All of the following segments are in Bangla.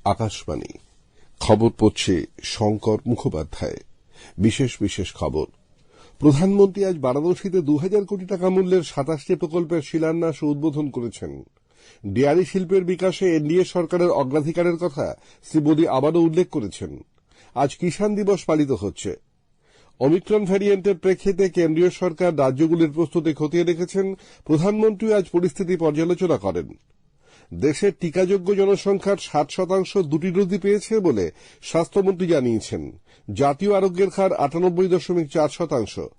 আকাশবাণী খবর পড়ছে শঙ্কর মুখোপাধ্যায়। বিশেষ খবর। প্রধানমন্ত্রী আজ বারাণসীতে 2000 কোটি টাকা মূল্যের 27টি প্রকল্পের শিলান্যাস ও উদ্বোধন করেছেন। ডেয়ারি শিল্পের বিকাশে এনডিএ সরকারের অগ্রাধিকারের কথা শ্রী মোদী আবারও উল্লেখ করেছেন। আজ কিষাণ দিবস পালিত হচ্ছে। ওমিক্রন ভ্যারিয়েন্টের প্রেক্ষিতে কেন্দ্রীয় সরকার রাজ্যগুলির প্রস্তুতি খতিয়ে দেখেছেন। প্রধানমন্ত্রী আজ পরিস্থিতি পর্যালোচনা করেন। দেশের টিকাযোগ্য জনসংখ্যার 60% দুটি ডোজই পেয়েছে বলে স্বাস্থ্যমন্ত্রী জানিয়েছেন। জাতীয় আরোগ্যের হার 98.4%।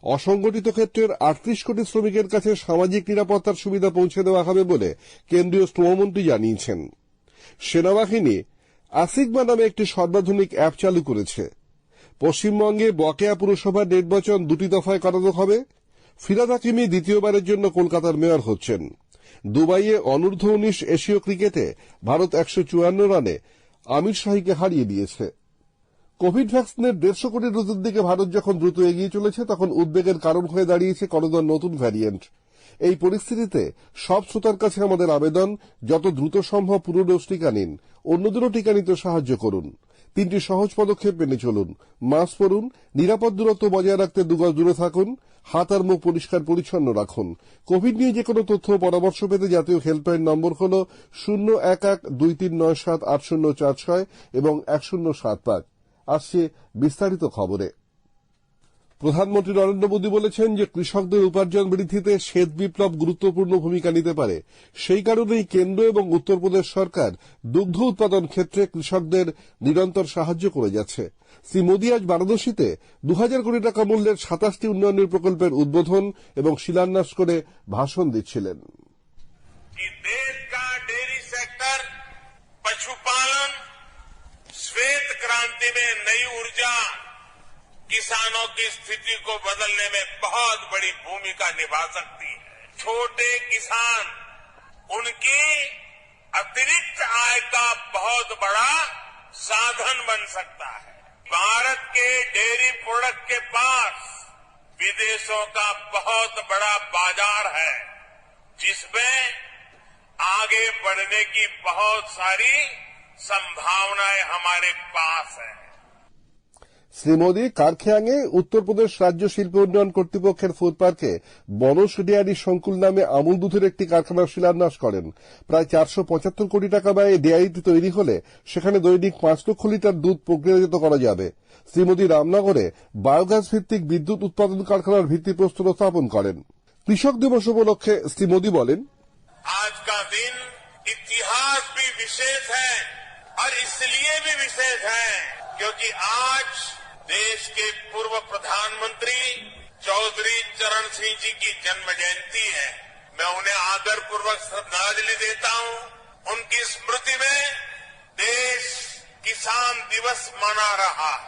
অসংগঠিত ক্ষেত্রের 38 কোটি শ্রমিকের কাছে সামাজিক নিরাপত্তার সুবিধা পৌঁছে দেওয়া হবে বলে কেন্দ্রীয় শ্রমমন্ত্রী জানিয়েছেন। সেনাবাহিনী আসিগমা নামে একটি সর্বাধুনিক অ্যাপ চালু করেছে। পশ্চিমবঙ্গে বকেয়া পুরসভার নির্বাচন 2টি দফায় করানো হবে। ফিরহাদ হাকিমি দ্বিতীয়বারের জন্য কলকাতার মেয়র হচ্ছেন। দুবাইয়ে অনূর্ধ্ব-19 এশীয় ক্রিকেটে ভারত 154 রানে আমির শাহীকে হারিয়ে দিয়েছে। কোভিড ভ্যাকসিনের 150 কোটি ডোজের দিকে ভারত যখন দ্রুত এগিয়ে চলেছে, তখন উদ্বেগের কারণ হয়ে দাঁড়িয়েছে করোনার নতুন ভ্যারিয়েন্ট। এই পরিস্থিতিতে সব শ্রোতার কাছে আমাদের আবেদন, যত দ্রুত সম্ভব পুরো ডোজ টিকা নিন, অন্যদেরও টিকা নিতে সাহায্য করুন। 3টি সহজ পদক্ষেপ মেনে চলুন। মাস্ক পরুন, নিরাপদ দূরত্ব বজায় রাখতে 2 গজ দূরে থাকুন, হাত আর মুখ পরিষ্কার পরিচ্ছন্ন রাখুন। কোভিড নিয়ে যে কোনো তথ্য ও পরামর্শ পেতে জাতীয় হেল্পলাইন নম্বর হল 011-2397-8046 এবং 1075। আসছে বিস্তারিত খবরে। প্রধানমন্ত্রী নরেন্দ্র মোদী বলেছেন যে কৃষকদের উপার্জন বৃদ্ধিতে শ্বেত বিপ্লব গুরুত্বপূর্ণ ভূমিকা নিতে পারে। সেই কারণেই কেন্দ্র এবং উত্তরপ্রদেশ সরকার দুগ্ধ উৎপাদন ক্ষেত্রে কৃষকদের নিরন্তর সাহায্য করে যাচ্ছে। শ্রী মোদী আজ বারাণসীতে 2000 কোটি টাকা মূল্যের 27টি উন্নয়নী প্রকল্পের উদ্বোধন এবং শিলান্যাস করে ভাষণ দিচ্ছিলেন। देश का डेयरी सेक्टर, पशुपालन, श्वेत क्रांति में नई ऊर्जा किसानों की स्थिति को बदलने में बहुत बड़ी भूमिका निभा सकती है। छोटे किसान उनकी अतिरिक्त आय का बहुत बड़ा साधन बन सकता है। भारत के डेयरी प्रोडक्ट के पास विदेशों का बहुत बड़ा बाजार है, जिसमें आगे बढ़ने की बहुत सारी संभावनाएं हमारे पास है। শ্রী মোদী কারখিয়াঙে উত্তরপ্রদেশ রাজ্য শিল্প উন্নয়ন কর্তৃপক্ষের ফুড পার্কে বনস ডেয়ারি সংকুল নামে আমুল দুধের একটি কারখানার শিলান্যাস করেন। প্রায় 475 কোটি টাকা ব্যয়ে ডেয়ারিটি তৈরি হলে সেখানে দৈনিক 5 লক্ষ লিটার দুধ প্রক্রিয়াজাত করা যাবে। শ্রী মোদী রামনগরে বায়োগ্যাস ভিত্তিক বিদ্যুৎ উৎপাদন কারখানার ভিত্তিপ্রস্তর স্থাপন করেন। কৃষক দিবস উপলক্ষে শ্রী মোদী বলেন, आज का दिन इतिहास भी विशेष है और इसलिए भी विशेष है क्योंकि आज देश के पूर्व प्रधानमंत्री चौधरी चरण सिंह जी की जन्म जयंती है। मैं उन्हें आदरपूर्वक श्रद्धांजलि देता हूं। उनकी स्मृति में देश किसान दिवस मना रहा है।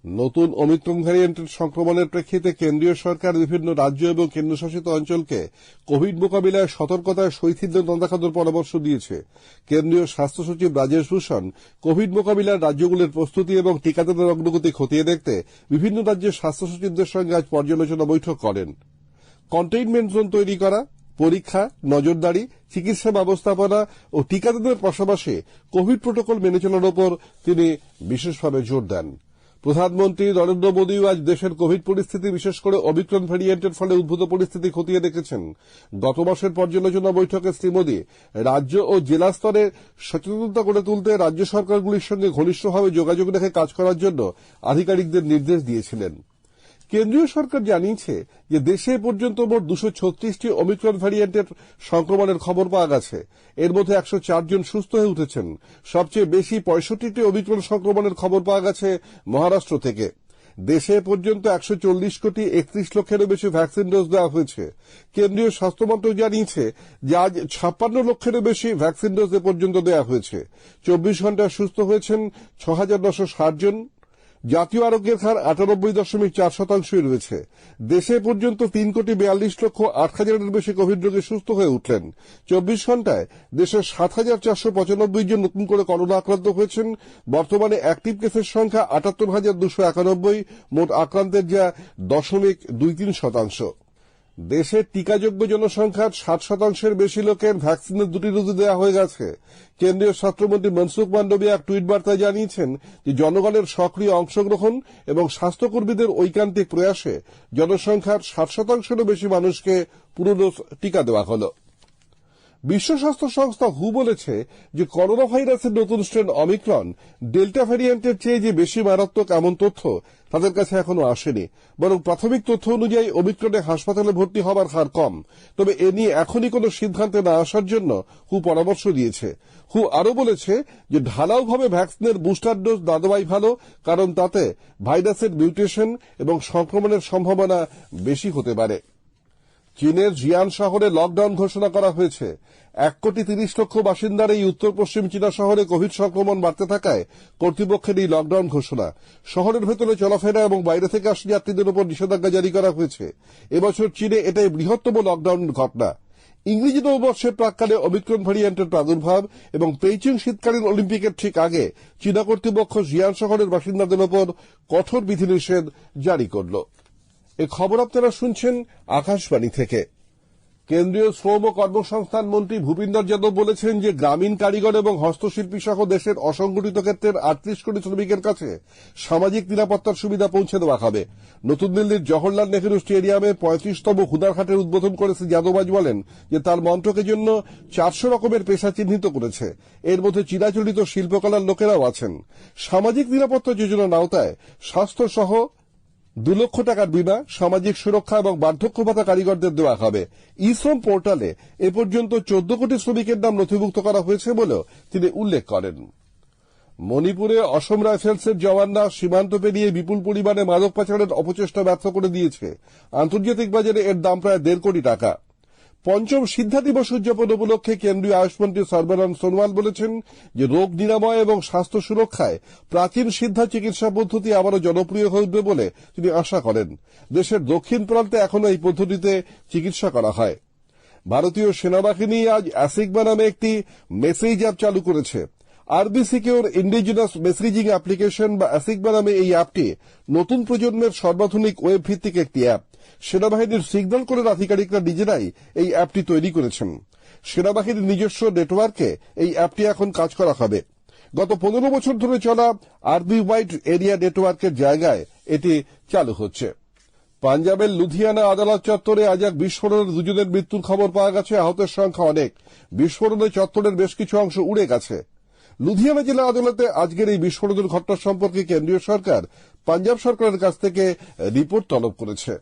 নতুন ওমিক্রন ভ্যারিয়েন্টের সংক্রমণের প্রেক্ষিতে কেন্দ্রীয় সরকার বিভিন্ন রাজ্য এবং কেন্দ্রশাসিত অঞ্চলকে কোভিড মোকাবিলায় সতর্কতায় শৈথিল্য না দেখানোর পরামর্শ দিয়েছে। কেন্দ্রীয় স্বাস্থ্য সচিব রাজেশ ভূষণ কোভিড মোকাবিলায় রাজ্যগুলির প্রস্তুতি এবং টিকাদানের অগ্রগতি খতিয়ে দেখতে বিভিন্ন রাজ্যের স্বাস্থ্য সচিবদের সঙ্গে আজ পর্যালোচনা বৈঠক করেন। কন্টেইনমেন্ট জোন তৈরি করা, পরীক্ষা, নজরদারি, চিকিৎসা ব্যবস্থাপনা ও টিকাদানের পাশাপাশি কোভিড প্রোটোকল মেনে চলার উপর তিনি বিশেষভাবে জোর দেন। প্রধানমন্ত্রী নরেন্দ্র মোদীও আজ দেশের কোভিড পরিস্থিতি, বিশেষ করে ওমিক্রন ভ্যারিয়েন্টের ফলে উদ্ভূত পরিস্থিতি খতিয়ে দেখেছেন। গত মাসের পর্যালোচনা বৈঠকে শ্রী মোদী রাজ্য ও জেলা স্তরে সচেতনতা গড়ে তুলতে রাজ্য সরকারগুলির সঙ্গে ঘনিষ্ঠভাবে যোগাযোগ রেখে কাজ করার জন্য আধিকারিকদের নির্দেশ দিয়েছিলেন। কেন্দ্রীয় সরকার জানিয়েছে যে দেশে পর্যন্ত মোট 236টি ওমিক্রন ভ্যারিয়েন্টের সংক্রমণের খবর পাওয়া গেছে। এর মধ্যে 104 জন সুস্থ হয়ে উঠেছেন। সবচেয়ে বেশি 65টি ওমিক্রন সংক্রমণের খবর পাওয়া গেছে মহারাষ্ট্র থেকে। দেশে পর্যন্ত 140 কোটি 31 লক্ষেরও বেশি ভ্যাকসিন ডোজ দেওয়া হয়েছে। কেন্দ্রীয় স্বাস্থ্য মন্ত্রক জানিয়েছে যে আজ 56 লক্ষেরও বেশি ভ্যাকসিন ডোজ এ পর্যন্ত দেওয়া হয়েছে। 24 ঘন্টায় সুস্থ হয়েছেন 6960 জন। জাতীয় আরোগ্যের হার 98.4% রয়েছে। দেশে পর্যন্ত 3,42,08,000-এর বেশি কোভিড রোগী সুস্থ হয়ে উঠলেন। 24 ঘন্টায় দেশে 7,495 জন নতুন করে করোনা আক্রান্ত হয়েছেন। বর্তমানে অ্যাক্টিভ কেসের সংখ্যা 78,291, মোট আক্রান্তের যা 0.23%। দেশের টিকাযোগ্য জনসংখ্যার 60% বেশি লোকের ভ্যাকসিনের 2টি ডোজ দেওয়া হয়ে গেছে। কেন্দ্রীয় স্বাস্থ্যমন্ত্রী মনসুখ মান্ডভিয়া এক টুইট বার্তায় জানিয়েছেন যে জনগণের সক্রিয় অংশগ্রহণ এবং স্বাস্থ্যকর্মীদের ঐকান্তিক প্রয়াসে জনসংখ্যার 60%-এরও বেশি মানুষকে পুরো ডোজ টিকা দেওয়া হল। বিশ্ব স্বাস্থ্য সংস্থা হু বলেছে যে করোনা ভাইরাসের নতুন স্ট্রেন অমিক্রন ডেল্টা ভ্যারিয়েন্টের চেয়ে যে বেশি মারাত্মক এমন তথ্য তাদের কাছে এখনো আসেনি, বরং প্রাথমিক তথ্য অনুযায়ী ওমিক্রনে হাসপাতালে ভর্তি হবার হার কম। তবে এ নিয়ে এখনই কোনো সিদ্ধান্তে না আসার জন্য হু পরামর্শ দিয়েছে। হু আরও বলেছে যে ঢালাওভাবে ভ্যাকসিনের বুস্টার ডোজ না দেওয়াই ভালো, কারণ তাতে ভাইরাসের মিউটেশন এবং সংক্রমণের সম্ভাবনা বেশি হতে পারে। চীনের জিয়ান শহরে লকডাউন ঘোষণা করা হয়েছে। 1,30,00,000 বাসিন্দার এই উত্তর পশ্চিম চীনা শহরে কোভিড সংক্রমণ বাড়তে থাকায় কর্তৃপক্ষের এই লকডাউন ঘোষণা। শহরের ভেতরে চলাফেরা এবং বাইরে থেকে আসা যাত্রীদের উপর নিষেধাজ্ঞা জারি করা হয়েছে। এবছর চীনে এটাই বৃহত্তম লকডাউনের ঘটনা। ইংরেজি নববর্ষের প্রাক্কালে ওমিক্রন ভ্যারিয়েন্টের প্রাদুর্ভাব এবং বেইজিং শীতকালীন অলিম্পিকের ঠিক আগে চীনা কর্তৃপক্ষ জিয়ান শহরের বাসিন্দাদের উপর কঠোর বিধিনিষেধ জারি করল। এ খবর আপনারা শুনছেন আকাশবাণী থেকে। কেন্দ্রীয় শ্রম ও কর্মসংস্থান মন্ত্রী ভূপিন্দর যাদব বলেছেন যে গ্রামীণ কারিগর এবং হস্তশিল্পী সহ দেশের অসংগঠিত ক্ষেত্রের 38 কোটি শ্রমিকের কাছে সামাজিক নিরাপত্তার সুবিধা পৌঁছে দেওয়া হবে। নতুন দিল্লির জওহরলাল নেহরু স্টেডিয়ামে 35তম হুনার হাটের উদ্বোধন করে শ্রী যাদব আজ বলেন যে তার মন্ত্রকের জন্য 400 রকমের পেশা চিহ্নিত করেছে। এর মধ্যে চিরাচরিত শিল্পকলার লোকেরাও আছেন। সামাজিক নিরাপত্তা যোজনার আওতায় স্বাস্থ্য সহ 2 লক্ষ টাকার বীমা, সামাজিক সুরক্ষা এবং বার্ধক্য ভাতা কারিগরদের দেওয়া হবে। ই-শ্রম পোর্টালে এ পর্যন্ত 14 কোটি শ্রমিকের নাম নথিভুক্ত করা হয়েছে বলেও তিনি উল্লেখ করেন। মণিপুরে অসম রাইফেলসের জওয়ানরা সীমান্ত পেরিয়ে বিপুল পরিমাণে মাদক পাচারের অপচেষ্টা ব্যর্থ করে দিয়েছে। আন্তর্জাতিক বাজারে এর দাম প্রায় 1.5 কোটি টাকা। পঞ্চম সিদ্ধা দিবস উদযাপন উপলক্ষে কেন্দ্রীয় আয়ুষ মন্ত্রী সর্বানন্দ সোনোয়াল বলেছেন যে রোগ নিরাময় এবং স্বাস্থ্য সুরক্ষায় প্রাচীন সিদ্ধা চিকিৎসা পদ্ধতি আবারও জনপ্রিয় হয়ে উঠবে বলে তিনি আশা করেন। দেশের দক্ষিণ প্রান্তে এখনো এই পদ্ধতিতে চিকিৎসা করা হয়। ভারতীয় সেনাবাহিনী আজ অ্যাসিগমা নামে একটি মেসেজ অ্যাপ চালু করেছে। আরবি সিকিউর ইন্ডিজিনাস মেসেজিং অ্যাপ্লিকেশন বা অ্যাসিগমা নামে এই অ্যাপটি নতুন প্রজন্মের সর্বাধুনিক ওয়েব ভিত্তিক একটি অ্যাপ। সেনাবাহিনীর সিগন্যাল কোরের আধিকারিকরা নিজেরাই এই অ্যাপটি তৈরি করেছেন। সেনাবাহিনীর নিজস্ব নেটওয়ার্কে এই অ্যাপটি এখন কাজ করা হবে। গত 15 বছর ধরে চলা আরবি ওয়াইড এরিয়া নেটওয়ার্কের জায়গায় এটি চালু হচ্ছে। পাঞ্জাবের লুধিয়ানা আদালত চত্বরে আজ এক বিস্ফোরণে 2 জনের মৃত্যুর খবর পাওয়া গেছে। আহতের সংখ্যা অনেক। বিস্ফোরণে চত্বরের বেশ কিছু অংশ উড়ে গেছে। লুধিয়ানা জেলা আদালতে আজকের এই বিস্ফোরণের ঘটনা সম্পর্কে কেন্দ্রীয় সরকার পাঞ্জাব সরকারের কাছ থেকে রিপোর্ট তলব করেছে।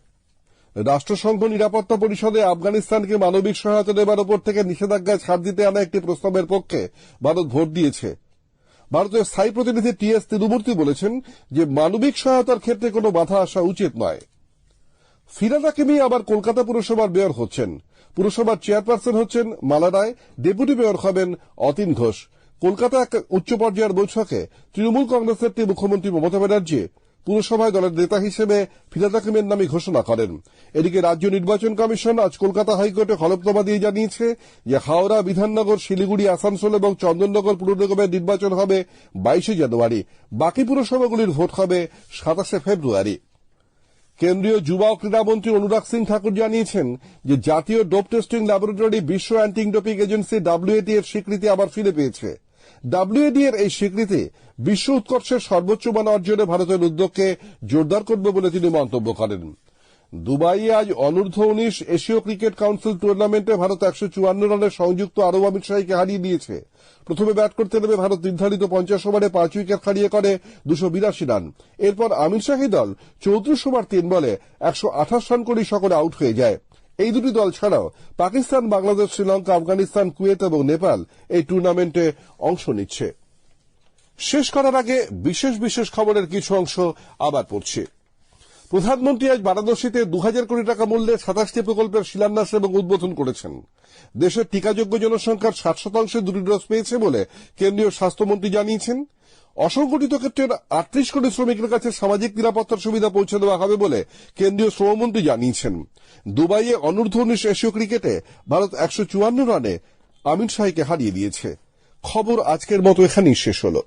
রাষ্ট্রসংঘ নিরাপত্তা পরিষদে আফগানিস্তানকে মানবিক সহায়তা দেবার উপর থেকে নিষেধাজ্ঞায় ছাড় দিতে আনা একটি প্রস্তাবের পক্ষে ভারত ভোট দিয়েছে। ভারতের স্থায়ী প্রতিনিধি টি.এস. তিরুমূর্তি বলেছেন যে মানবিক সহায়তার ক্ষেত্রে কোনো বাধা আসা উচিত নয়। ফিরহাদ হাকিমি আবার কলকাতা পুরসভার মেয়র হচ্ছেন। পুরসভার চেয়ারপারসন হচ্ছেন মালা রায়, ডেপুটি মেয়র হবেন অতীন ঘোষ। কলকাতা এক উচ্চ পর্যায়ের বৈঠকে তৃণমূল কংগ্রেসের মুখ্যমন্ত্রী মমতা ব্যানার্জি পুরসভায় দলের নেতা হিসেবে ফিরহাদ হাকিমের নামে ঘোষণা করেন। এদিকে রাজ্য নির্বাচন কমিশন আজ কলকাতা হাইকোর্টে হলফনামা দিয়ে জানিয়েছে যে হাওড়া, বিধাননগর, শিলিগুড়ি, আসানসোল এবং চন্দননগর পুর নিগমের নির্বাচন হবে 22 জানুয়ারি। বাকি পুরসভাগুলির ভোট হবে 27 ফেব্রুয়ারি। কেন্দ্রীয় যুবা ও ক্রীড়ামন্ত্রী অনুরাগ সিং ঠাকুর জানিয়েছেন যে জাতীয় ডোপ টেস্টিং ল্যাবরেটরি বিশ্ব অ্যান্টি ডোপিং এজেন্সি WADA এর স্বীকৃতি আবার ফিরে পেয়েছে। WADA এর এই স্বীকৃতি বিশ্ব উৎকর্ষের সর্বোচ্চ মান অর্জনে ভারতের উদ্যোগকে জোরদার করবে বলে তিনি মন্তব্য করেন। দুবাইয়ে আজ অনূর্ধ্ব-19 এশীয় ক্রিকেট কাউন্সিল টুর্নামেন্টে ভারত 154 রানে সংযুক্ত আরব আমিরশাহীকে হারিয়ে দিয়েছে। প্রথমে ব্যাট করতে নেমে ভারত নির্ধারিত 50 ওভারে 5 উইকেট হারিয়ে করে 282 রান। এরপর আমিরশাহী দল 34 ওভার 3 বলে 128 রান করে সকলে আউট হয়ে যায়। এই দুটি দল ছাড়াও পাকিস্তান, বাংলাদেশ, শ্রীলঙ্কা, আফগানিস্তান, কুয়েত এবং নেপাল এই টুর্নামেন্টে অংশ নিচ্ছে। শেষ করার আগে বিশেষ খবরের কিছু অংশ আবার পড়ছি। প্রধানমন্ত্রী আজ বারাণসীতে 2000 কোটি টাকা মূল্যের 27টি প্রকল্পের শিলান্যাস এবং উদ্বোধন করেছেন। দেশের টিকাযোগ্য জনসংখ্যার 60% 2টি ডোজ পেয়েছে বলে কেন্দ্রীয় স্বাস্থ্যমন্ত্রী জানিয়েছেন। অসংগঠিত ক্ষেত্রের 38 কোটি শ্রমিকের কাছে সামাজিক নিরাপত্তার সুবিধা পৌঁছে দেওয়া হবে বলে কেন্দ্রীয় শ্রমমন্ত্রী জানিয়েছেন। দুবাইয়ে অনূর্ধ্ব-19 এশীয় ক্রিকেটে ভারত 154 রানে আমিরশাহীকে হারিয়ে দিয়েছে। খবর আজকের মতো এখানেই শেষ হলো।